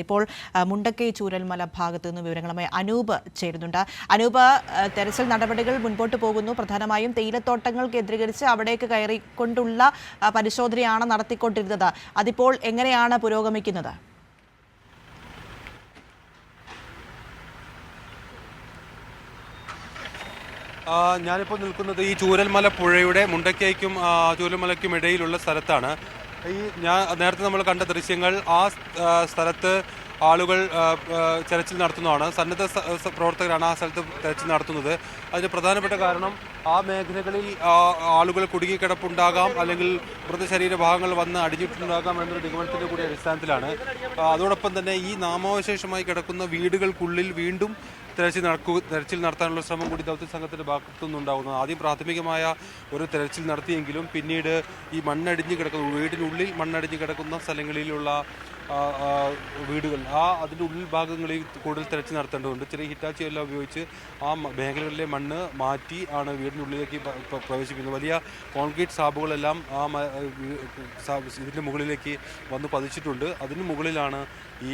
ഇപ്പോൾ മുണ്ടക്കൈ ചൂരൽമല ഭാഗത്തു നിന്ന് വിവരങ്ങളുമായി അനൂപ് ചേരുന്നുണ്ട്. അനൂപ്, തെരച്ചിൽ നടപടികൾ മുൻപോട്ട് പോകുന്നു. പ്രധാനമായും തേയിലത്തോട്ടങ്ങൾ കേന്ദ്രീകരിച്ച് അവിടേക്ക് കയറിക്കൊണ്ടുള്ള പരിശോധനയാണ് നടത്തിക്കൊണ്ടിരുന്നത്. അതിപ്പോൾ എങ്ങനെയാണ് പുരോഗമിക്കുന്നത്? ഞാനിപ്പോൾ നിൽക്കുന്നത് ഈ ചൂരൽമല പുഴയുടെ മുണ്ടക്കൈക്കും ചൂരൽമലയ്ക്കും ഇടയിലുള്ള സ്ഥലത്താണ്. ഞാൻ നേരത്തെ നമ്മൾ കണ്ട ദൃശ്യങ്ങൾ ആ സ്ഥലത്ത് ആളുകൾ തെരച്ചിൽ നടത്തുന്നതാണ്. സന്നദ്ധ പ്രവർത്തകരാണ് ആ സ്ഥലത്ത് തെരച്ചിൽ നടത്തുന്നത്. അതിന് പ്രധാനപ്പെട്ട കാരണം ആ മേഖലകളിൽ ആളുകൾ കുടുങ്ങിക്കിടപ്പുണ്ടാകാം, അല്ലെങ്കിൽ മൃതശരീരഭാഗങ്ങൾ വന്ന് അടിഞ്ഞിട്ടുണ്ടാകാം എന്നൊരു നിഗമനത്തിൻ്റെ കൂടി അടിസ്ഥാനത്തിലാണ്. അതോടൊപ്പം തന്നെ ഈ നാമാവശേഷമായി കിടക്കുന്ന വീടുകൾക്കുള്ളിൽ വീണ്ടും തെരച്ചിൽ നടത്താനുള്ള ശ്രമം കൂടി ദൗത്യ സംഘത്തിന്റെ ഭാഗത്തുനിന്നുണ്ടാകുന്നത്. ആദ്യം പ്രാഥമികമായ ഒരു തെരച്ചിൽ നടത്തിയെങ്കിലും പിന്നീട് ഈ മണ്ണടിഞ്ഞ് കിടക്കുന്ന വീടിനുള്ളിൽ മണ്ണടിഞ്ഞ് കിടക്കുന്ന സ്ഥലങ്ങളിലുള്ള വീടുകൾ അതിൻ്റെ ഉള്ളിൽ ഭാഗങ്ങളിൽ കൂടുതൽ തെരച്ചിൽ നടത്തേണ്ടതുണ്ട്. ചെറിയ ഹിറ്റാച്ചി എല്ലാം ഉപയോഗിച്ച് ആ മേഖലകളിലെ മണ്ണ് മാറ്റി ആണ് വീടിനുള്ളിലേക്ക് പ്രവേശിക്കുന്നത്. വലിയ കോൺക്രീറ്റ് സ്ലാബുകളെല്ലാം ഇതിൻ്റെ മുകളിലേക്ക് വന്ന് പതിച്ചിട്ടുണ്ട്. അതിന് മുകളിലാണ്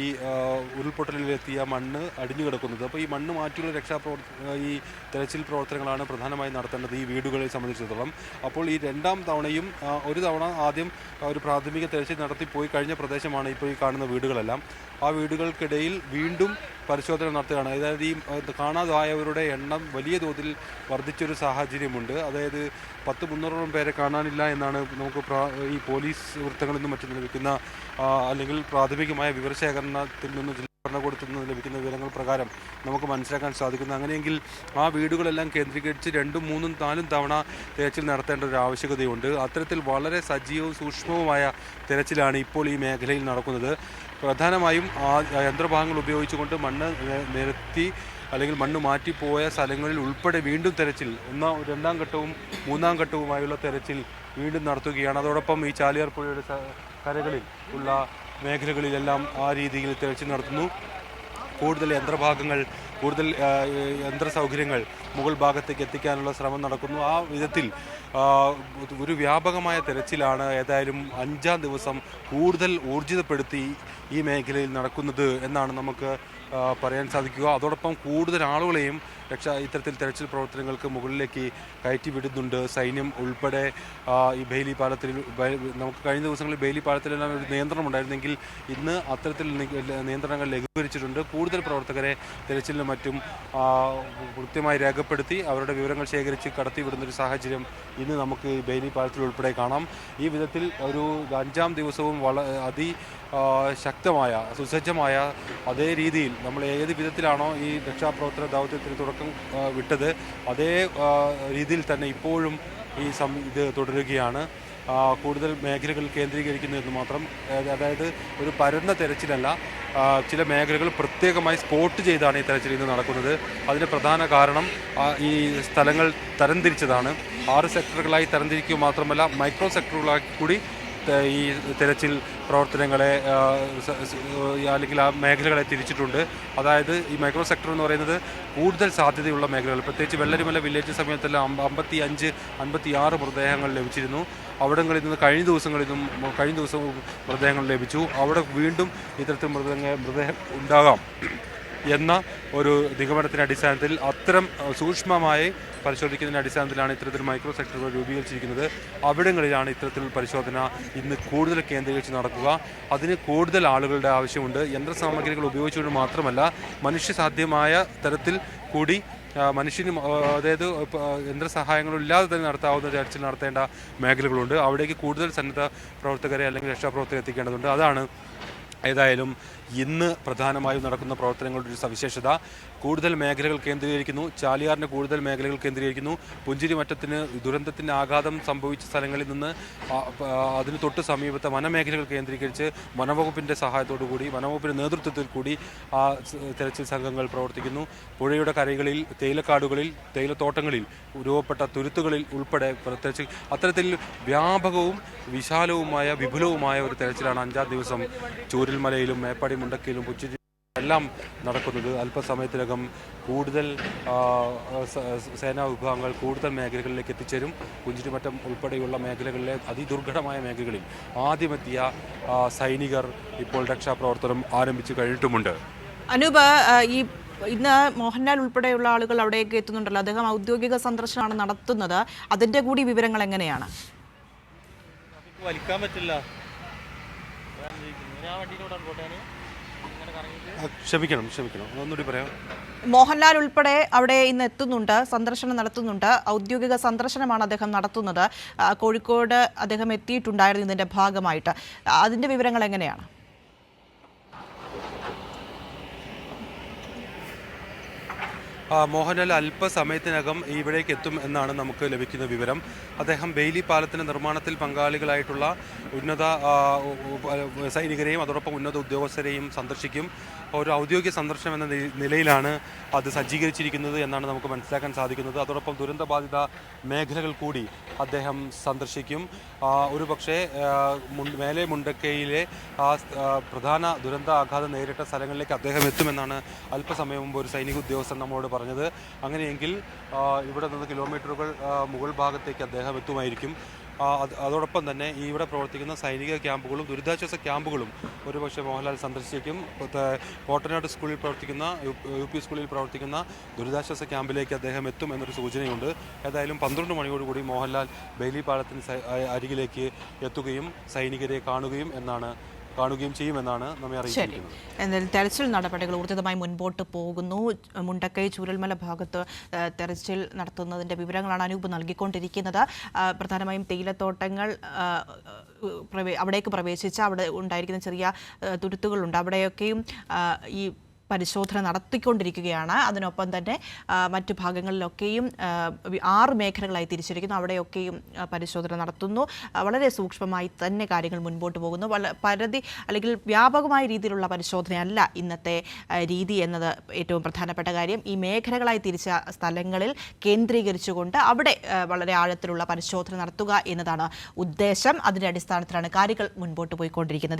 ഈ ഉരുൾപൊട്ടലിലെത്തിയ മണ്ണ് അടിഞ്ഞു കിടക്കുന്നത്. അപ്പോൾ ഈ മണ്ണ് മാറ്റിയുള്ള ഈ തെരച്ചിൽ പ്രവർത്തനങ്ങളാണ് പ്രധാനമായും നടത്തേണ്ടത് ഈ വീടുകളെ സംബന്ധിച്ചിടത്തോളം. അപ്പോൾ ഈ രണ്ടാം തവണയും ഒരു തവണ ആദ്യം ഒരു പ്രാഥമിക തെരച്ചിൽ നടത്തി പോയി കഴിഞ്ഞ പ്രദേശമാണ് ഇപ്പോൾ ഈ കാണുന്ന വീടുകളെല്ലാം. ആ വീടുകൾക്കിടയിൽ വീണ്ടും പരിശോധന നടത്തുകയാണ്. അതായത് ഈ കാണാതായവരുടെ എണ്ണം വലിയ തോതിൽ വർദ്ധിച്ചൊരു സാഹചര്യമുണ്ട്. അതായത് 300-ഓളം പേരെ കാണാനില്ല എന്നാണ് നമുക്ക് ഈ പോലീസ് വൃത്തങ്ങളിൽ നിന്നും മറ്റും ലഭിക്കുന്ന അല്ലെങ്കിൽ പ്രാഥമികമായ വിവരശേഖരണത്തിൽ നിന്ന് ജില്ലാ ഭരണകൂടത്തിൽ നിന്ന് ലഭിക്കുന്ന വിവരങ്ങൾ പ്രകാരം നമുക്ക് മനസ്സിലാക്കാൻ സാധിക്കുന്നത്. അങ്ങനെയെങ്കിൽ ആ വീടുകളെല്ലാം കേന്ദ്രീകരിച്ച് 2, 3, 4 തവണ തെരച്ചിൽ നടത്തേണ്ട ഒരു ആവശ്യകതയുണ്ട്. അത്തരത്തിൽ വളരെ സജീവവും സൂക്ഷ്മവുമായ തെരച്ചിലാണ് ഇപ്പോൾ ഈ മേഖലയിൽ നടക്കുന്നത്. പ്രധാനമായും യന്ത്രഭാഗങ്ങൾ ഉപയോഗിച്ചുകൊണ്ട് മണ്ണ് നിരത്തി അല്ലെങ്കിൽ മണ്ണ് മാറ്റിപ്പോയ സ്ഥലങ്ങളിൽ ഉൾപ്പെടെ വീണ്ടും തെരച്ചിൽ രണ്ടാം ഘട്ടവും മൂന്നാം ഘട്ടവുമായുള്ള തെരച്ചിൽ വീണ്ടും നടത്തുകയാണ്. അതോടൊപ്പം ഈ ചാലിയാർ പുഴയുടെ കരകളിൽ ഉള്ള മേഖലകളിലെല്ലാം ആ രീതിയിൽ തെരച്ചിൽ നടത്തുന്നു. കൂടുതൽ യന്ത്രഭാഗങ്ങൾ, കൂടുതൽ യന്ത്ര സൗകര്യങ്ങൾ മുകൾ ഭാഗത്തേക്ക് എത്തിക്കാനുള്ള ശ്രമം നടക്കുന്നു. ആ വിധത്തിൽ ഒരു വ്യാപകമായ തെരച്ചിലാണ് ഏതായാലും 5-ാം ദിവസം കൂടുതൽ ഊർജിതപ്പെടുത്തി ഈ മേഖലയിൽ നടക്കുന്നത് എന്നാണ് നമുക്ക് പറയാൻ സാധിക്കുക. അതോടൊപ്പം കൂടുതൽ ആളുകളെയും ഇത്തരത്തിൽ തെരച്ചിൽ പ്രവർത്തനങ്ങൾക്ക് മുകളിലേക്ക് കയറ്റി വിടുന്നുണ്ട്. സൈന്യം ഉൾപ്പെടെ ഈ ബെയിലി പാലത്തിൽ നമുക്ക് കഴിഞ്ഞ ദിവസങ്ങളിൽ ബെയിലി പാലത്തിലെല്ലാം ഒരു നിയന്ത്രണം ഉണ്ടായിരുന്നെങ്കിൽ ഇന്ന് അത്തരത്തിൽ നിയന്ത്രണങ്ങൾ ലഘൂകരിച്ചിട്ടുണ്ട്. കൂടുതൽ പ്രവർത്തകരെ തെരച്ചിലിനും മറ്റും കൃത്യമായി രേഖപ്പെടുത്തി അവരുടെ വിവരങ്ങൾ ശേഖരിച്ച് കടത്തിവിടുന്നൊരു സാഹചര്യം ഇന്ന് നമുക്ക് ബെയിലി പാലത്തിൽ ഉൾപ്പെടെ കാണാം. ഈ വിധത്തിൽ ഒരു 5-ാം ദിവസവും ശക്തമായ സുസജ്ജമായ അതേ രീതിയിൽ നമ്മൾ ഏത് വിധത്തിലാണോ ഈ രക്ഷാപ്രവർത്തന ദൗത്യത്തിന് തുടക്കം വിട്ടത് അതേ രീതിയിൽ തന്നെ ഇപ്പോഴും ഇത് തുടരുകയാണ്. കൂടുതൽ മേഖലകൾ കേന്ദ്രീകരിക്കുന്നതെന്ന് മാത്രം. അതായത് ഒരു പരന്ന തെരച്ചിലല്ല, ചില മേഖലകൾ പ്രത്യേകമായി സ്പോട്ട് ചെയ്താണ് ഈ തെരച്ചിൽ ഇന്ന് നടക്കുന്നത്. അതിന് പ്രധാന കാരണം ഈ സ്ഥലങ്ങൾ തരംതിരിച്ചതാണ്. 6 സെക്ടറുകളായി തരംതിരിക്കുക മാത്രമല്ല മൈക്രോ സെക്ടറുകളാക്കി കൂടി ഈ തെരച്ചിൽ പ്രവർത്തനങ്ങളെ അല്ലെങ്കിൽ ആ മേഖലകളെ തിരിച്ചിട്ടുണ്ട്. അതായത് ഈ മൈക്രോ സെക്ടർ എന്ന് പറയുന്നത് കൂടുതൽ സാധ്യതയുള്ള മേഖലകൾ, പ്രത്യേകിച്ച് വെള്ളരിമല വില്ലേജ് സമയത്തെല്ലാം 55-56 മൃതദേഹങ്ങൾ ലഭിച്ചിരുന്നു. അവിടങ്ങളിൽ നിന്ന് കഴിഞ്ഞ ദിവസവും മൃതദേഹങ്ങൾ ലഭിച്ചു. അവിടെ വീണ്ടും ഇത്തരത്തിൽ മൃതദേഹം ഉണ്ടാകാം എന്ന ഒരു നിഗമനത്തിൻ്റെ അടിസ്ഥാനത്തിൽ അത്തരം സൂക്ഷ്മമായി പരിശോധിക്കുന്നതിൻ്റെ അടിസ്ഥാനത്തിലാണ് ഇത്തരത്തിൽ മൈക്രോ സെക്ടറുകൾ രൂപീകരിച്ചിരിക്കുന്നത്. അവിടങ്ങളിലാണ് ഇത്തരത്തിൽ പരിശോധന ഇന്ന് കൂടുതൽ കേന്ദ്രീകരിച്ച് നടക്കുക. അതിന് കൂടുതൽ ആളുകളുടെ ആവശ്യമുണ്ട്. യന്ത്രസാമഗ്രികൾ ഉപയോഗിച്ചുകൊണ്ട് മാത്രമല്ല മനുഷ്യസാധ്യമായ തരത്തിൽ കൂടി അതായത് യന്ത്രസഹായങ്ങളില്ലാതെ തന്നെ നടത്താവുന്ന തെരച്ചിൽ നടത്തേണ്ട മേഖലകളുണ്ട്. അവിടേക്ക് കൂടുതൽ സന്നദ്ധ പ്രവർത്തകരെ അല്ലെങ്കിൽ രക്ഷാപ്രവർത്തകരെ എത്തിക്കേണ്ടതുണ്ട്. അതാണ് ഏതായാലും ഇന്ന് പ്രധാനമായും നടക്കുന്ന പ്രവർത്തനങ്ങളുടെ ഒരു സവിശേഷത. കൂടുതൽ മേഖലകൾ കേന്ദ്രീകരിക്കുന്നു. ചാലിയാറിന് കൂടുതൽ മേഖലകൾ കേന്ദ്രീകരിക്കുന്നു. പുഞ്ചിരിമറ്റത്തിന് ദുരന്തത്തിൻ്റെ ആഘാതം സംഭവിച്ച സ്ഥലങ്ങളിൽ നിന്ന് അതിന് തൊട്ട് സമീപത്തെ വനമേഖലകൾ കേന്ദ്രീകരിച്ച് വനവകുപ്പിൻ്റെ സഹായത്തോടു കൂടി വനവകുപ്പിൻ്റെ നേതൃത്വത്തിൽ കൂടി ആ തെരച്ചിൽ സംഘങ്ങൾ പ്രവർത്തിക്കുന്നു. പുഴയുടെ കരകളിൽ, തേയിലക്കാടുകളിൽ, തേയിലത്തോട്ടങ്ങളിൽ രൂപപ്പെട്ട തുരുത്തുകളിൽ ഉൾപ്പെടെ തെരച്ചിൽ അത്തരത്തിൽ വ്യാപകവും വിശാലവുമായ വിപുലവുമായ ഒരു തെരച്ചിലാണ് 5-ാം ദിവസം ചൂരൽമലയിലും മേപ്പാടി മുണ്ടക്കയിലും എല്ലാം നടക്കുന്നത്. അല്പസമയത്തിനകം കൂടുതൽ സേനാ വിഭാഗങ്ങൾ കൂടുതൽ മേഖലകളിലേക്ക് എത്തിച്ചേരും. കുഞ്ചിരിമറ്റം ഉൾപ്പെടെയുള്ള മേഖലകളിലെ അതിദുർഘടമായ മേഖലകളിൽ ആദ്യമെത്തിയ സൈനികർ ഇപ്പോൾ രക്ഷാപ്രവർത്തനം ആരംഭിച്ചു കഴിഞ്ഞിട്ടുമുണ്ട്. അനൂപ്, ഈ ഇന്ന് മോഹൻലാൽ ഉൾപ്പെടെയുള്ള ആളുകൾ അവിടേക്ക് എത്തുന്നുണ്ടല്ലോ, അദ്ദേഹം ഔദ്യോഗിക സന്ദർശനമാണ് നടത്തുന്നത്. അതിന്റെ കൂടി വിവരങ്ങൾ എങ്ങനെയാണ്? വലിക്കാൻ പറ്റില്ല. ക്ഷമിക്കണം, ഒന്നുകൂടി പറയാം. മോഹൻലാൽ ഉൾപ്പെടെ അവിടെ ഇന്ന് എത്തുന്നുണ്ട്, സന്ദർശനം നടത്തുന്നുണ്ട്. ഔദ്യോഗിക സന്ദർശനമാണ് അദ്ദേഹം നടത്തുന്നത്. കോഴിക്കോട് അദ്ദേഹം എത്തിയിട്ടുണ്ടായിരുന്നു ഇതിന്റെ ഭാഗമായിട്ട്. അതിന്റെ വിവരങ്ങൾ എങ്ങനെയാണ്? മോഹൻലാൽ അല്പസമയത്തിനകം ഇവിടേക്ക് എത്തും എന്നാണ് നമുക്ക് ലഭിക്കുന്ന വിവരം. അദ്ദേഹം ബെയിലി പാലത്തിൻ്റെ നിർമ്മാണത്തിൽ പങ്കാളികളായിട്ടുള്ള ഉന്നത സൈനികരെയും അതോടൊപ്പം ഉന്നത ഉദ്യോഗസ്ഥരെയും സന്ദർശിക്കും. ഒരു ഔദ്യോഗിക സന്ദർശനം എന്ന നിലയിലാണ് അത് സജ്ജീകരിച്ചിരിക്കുന്നത് എന്നാണ് നമുക്ക് മനസ്സിലാക്കാൻ സാധിക്കുന്നത്. അതോടൊപ്പം ദുരന്തബാധിത മേഖലകൾ കൂടി അദ്ദേഹം സന്ദർശിക്കും. ഒരുപക്ഷെ മേലെ മുണ്ടക്കയിലെ പ്രധാന ദുരന്ത ആഘാതം നേരിട്ട സ്ഥലങ്ങളിലേക്ക് അദ്ദേഹം എത്തുമെന്നാണ് അല്പസമയം മുമ്പ് ഒരു സൈനിക ഉദ്യോഗസ്ഥൻ നമ്മോട് പറഞ്ഞത്. അങ്ങനെയെങ്കിൽ ഇവിടെ നിന്ന് കിലോമീറ്ററുകൾ മുകൾ ഭാഗത്തേക്ക് അദ്ദേഹം എത്തുമായിരിക്കും. അതോടൊപ്പം തന്നെ ഇവിടെ പ്രവർത്തിക്കുന്ന സൈനിക ക്യാമ്പുകളും ദുരിതാശ്വാസ ക്യാമ്പുകളും ഒരുപക്ഷെ മോഹൻലാൽ സന്ദർശിക്കും. കോട്ടനാട് സ്കൂളിൽ പ്രവർത്തിക്കുന്ന UP സ്കൂളിൽ പ്രവർത്തിക്കുന്ന ദുരിതാശ്വാസ ക്യാമ്പിലേക്ക് അദ്ദേഹം എത്തും എന്നൊരു സൂചനയുണ്ട്. ഏതായാലും 12 മണിയോടുകൂടി മോഹൻലാൽ ബെയിലി പാലത്തിന് അരികിലേക്ക് എത്തുകയും സൈനികരെ കാണുകയും ചെയ്യുമെന്നാണ് നമ്മെ അറിയിച്ചിരിക്കുന്നത്. എന്തായാലും തെരച്ചിൽ നടപടികൾ ഊർജിതമായി മുൻപോട്ട് പോകുന്നു. മുണ്ടക്കൈ ചൂരൽമല ഭാഗത്ത് തെരച്ചിൽ നടത്തുന്നതിൻ്റെ വിവരങ്ങളാണ് അനൂപ് നൽകിക്കൊണ്ടിരിക്കുന്നത്. പ്രധാനമായും തേയിലത്തോട്ടങ്ങൾ അവിടേക്ക് പ്രവേശിച്ച് അവിടെ ഉണ്ടായിരിക്കുന്ന ചെറിയ തുരുത്തുകളുണ്ട്, അവിടെയൊക്കെയും ഈ പരിശോധന നടത്തിക്കൊണ്ടിരിക്കുകയാണ്. അതിനൊപ്പം തന്നെ മറ്റു ഭാഗങ്ങളിലൊക്കെയും 6 മേഖലകളായി തിരിച്ചിരിക്കുന്നു, അവിടെയൊക്കെയും പരിശോധന നടത്തുന്നു. വളരെ സൂക്ഷ്മമായി തന്നെ കാര്യങ്ങൾ മുൻപോട്ട് പോകുന്നു. പരതി അല്ലെങ്കിൽ വ്യാപകമായ രീതിയിലുള്ള പരിശോധനയല്ല ഇന്നത്തെ രീതി എന്നത് ഏറ്റവും പ്രധാനപ്പെട്ട കാര്യം. ഈ മേഖലകളായി തിരിച്ച സ്ഥലങ്ങളിൽ കേന്ദ്രീകരിച്ചുകൊണ്ട് അവിടെ വളരെ ആഴത്തിലുള്ള പരിശോധന നടത്തുക എന്നതാണ് ഉദ്ദേശം. അതിൻ്റെ അടിസ്ഥാനത്തിലാണ് കാര്യങ്ങൾ മുൻപോട്ട് പോയിക്കൊണ്ടിരിക്കുന്നത്.